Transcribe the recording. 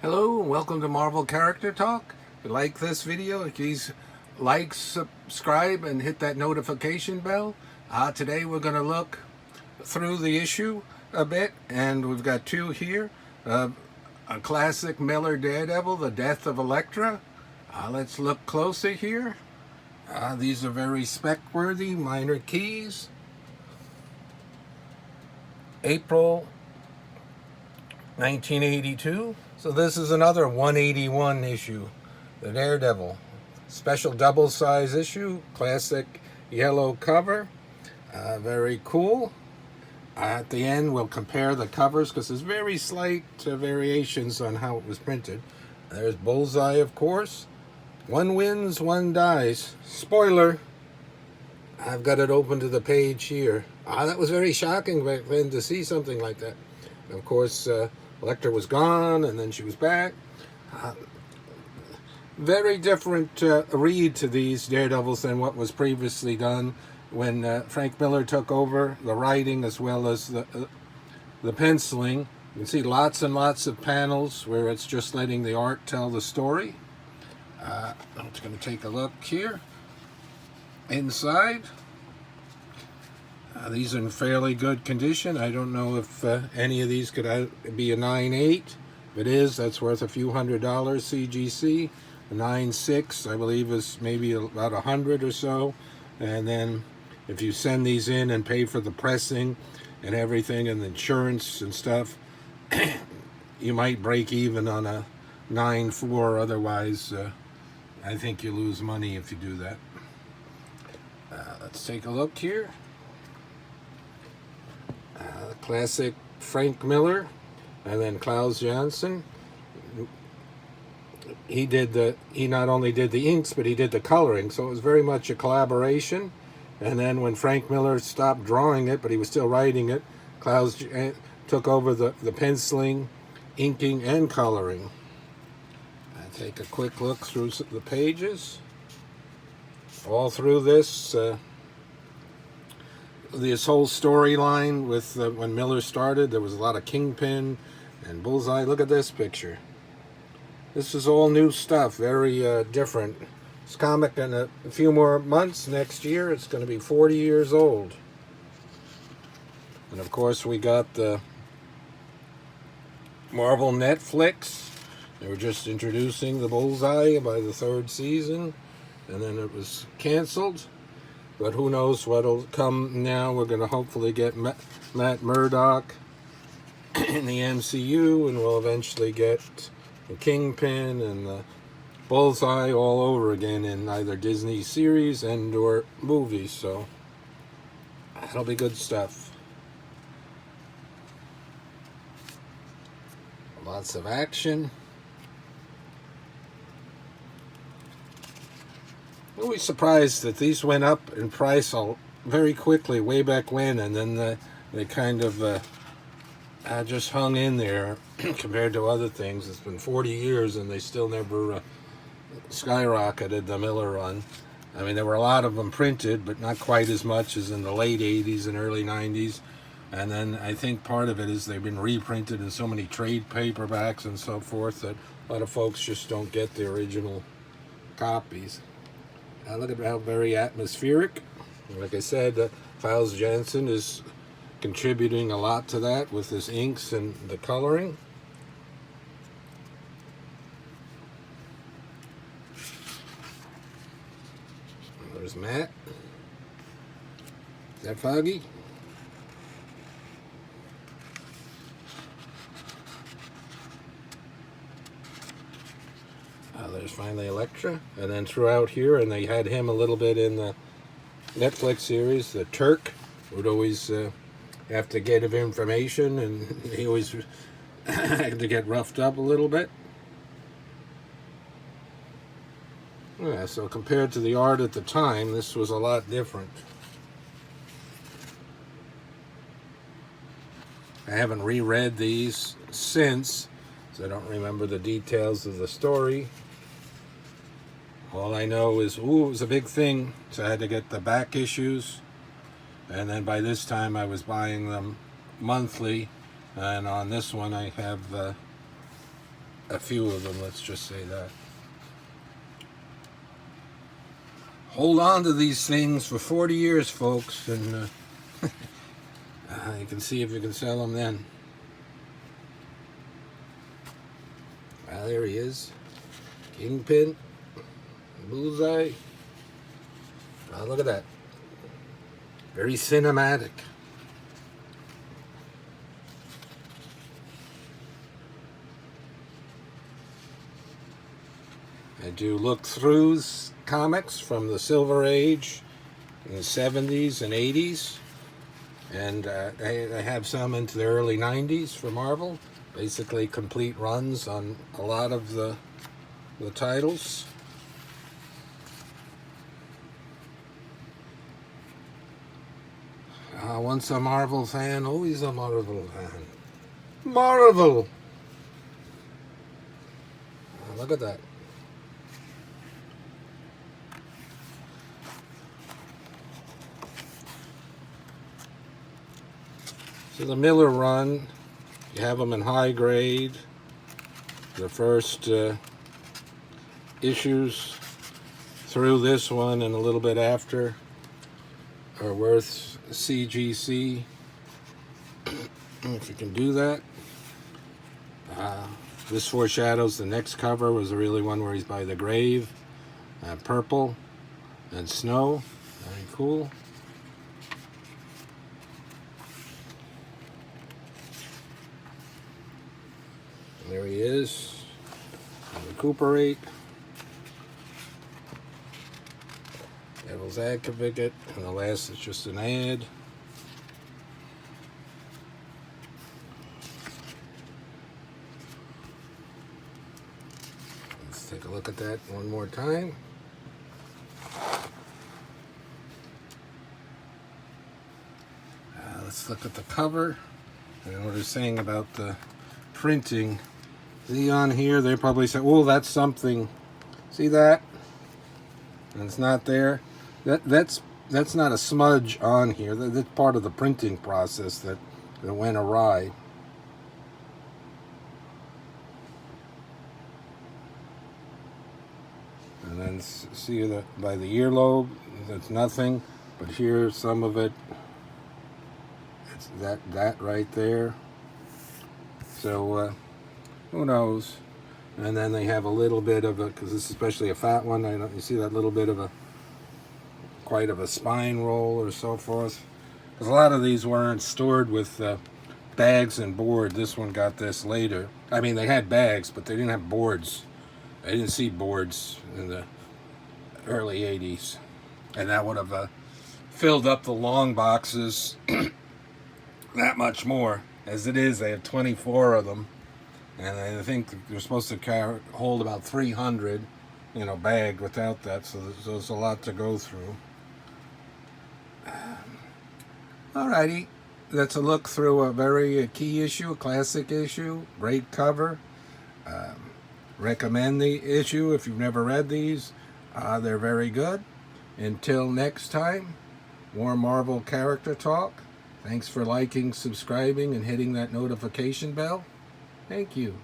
Hello and welcome to Marvel Character Talk. If you like this video, please like, subscribe, and hit that notification bell. Today we're going to look through the issue a bit, and we've got two here. A classic Miller Daredevil, The Death of Elektra. Let's look closer here. These are very spec-worthy, minor keys. April 1982. So this is another 181 issue, the Daredevil. Special double-size issue, classic yellow cover. Very cool. At the end, we'll compare the covers because there's very slight variations on how it was printed. There's Bullseye, of course. One wins, one dies. Spoiler. I've got it open to the page here. That was very shocking back then to see something like that. Of course, Elektra was gone, and then she was back. Very different read to these Daredevils than what was previously done when Frank Miller took over the writing as well as the penciling. You can see lots and lots of panels where it's just letting the art tell the story. I'm just going to take a look here. Inside. These are in fairly good condition. I don't know if any of these could be a 9.8. If it is, that's worth a few $100 CGC. A 9.6, I believe, is maybe about $100 or so. And then if you send these in and pay for the pressing and everything and the insurance and stuff, you might break even on a 9.4. Otherwise, I think you lose money if you do that. Let's take a look here. Classic Frank Miller, and then Klaus Janson. He not only did the inks, but he did the coloring, so it was very much a collaboration. And then when Frank Miller stopped drawing it, but he was still writing it, Klaus took over the penciling, inking, and coloring. I take a quick look through the pages. All through this whole storyline with when Miller started, there was a lot of Kingpin and Bullseye. Look at this picture. This is all new stuff, very different. This comic in a few more months, next year, it's going to be 40 years old. And of course we got the Marvel Netflix. They were just introducing the Bullseye by the 3rd season, and then it was canceled. But who knows what'll come now. We're going to hopefully get Matt Murdock in the MCU, and we'll eventually get the Kingpin and the Bullseye all over again in either Disney series and or movies. So that'll be good stuff. Lots of action. Always surprised that these went up in price very quickly way back when, and then they kind of just hung in there compared to other things. It's been 40 years and they still never skyrocketed the Miller run. I mean, there were a lot of them printed, but not quite as much as in the late 80s and early 90s. And then I think part of it is they've been reprinted in so many trade paperbacks and so forth that a lot of folks just don't get the original copies. Look at how very atmospheric. Like I said, Klaus Janson is contributing a lot to that with his inks and the coloring. There's Matt. Is that Foggy? There's finally Elektra, and then throughout here, and they had him a little bit in the Netflix series, the Turk, would always have to get information, and he always had to get roughed up a little bit. Yeah, so compared to the art at the time, this was a lot different. I haven't reread these since, so I don't remember the details of the story. All I know is, it was a big thing, so I had to get the back issues, and then by this time I was buying them monthly, and on this one I have a few of them, let's just say that. Hold on to these things for 40 years, folks, and you can see if you can sell them then. There he is. Kingpin. Bullseye. Oh, look at that. Very cinematic. I do look-throughs comics from the Silver Age in the 70s and 80s. And I have some into the early 90s for Marvel. Basically complete runs on a lot of the titles. Once a Marvel fan, always a Marvel fan. Marvel! Look at that. So the Miller run, you have them in high grade. The first issues through this one and a little bit after are worth CGC, if you can do that. This foreshadows the next cover was really one where he's by the grave. Purple and snow, very cool. There he is. Recuperate. Devil's Advocate. And the last is just an ad. Let's take a look at that one more time. Let's look at the cover. And what they're saying about the printing. See on here, they probably say, oh, that's something. See that? And it's not there. That's not a smudge on here. That's part of the printing process that went awry. And then see that by the earlobe, that's nothing. But here, some of it, it's that right there. So, who knows? And then they have a little bit of a, because this is especially a fat one, you see that little bit of quite of a spine roll or so forth. Because a lot of these weren't stored with bags and board. This one got this later. I mean, they had bags, but they didn't have boards. I didn't see boards in the early 80s. And that would have filled up the long boxes that much more. As it is, they have 24 of them. And I think they're supposed to hold about 300, bagged without that. So there's a lot to go through. Alrighty. That's a look through a very key issue, a classic issue. Great cover. Recommend the issue if you've never read these. They're very good. Until next time, more Marvel character talk. Thanks for liking, subscribing, and hitting that notification bell. Thank you.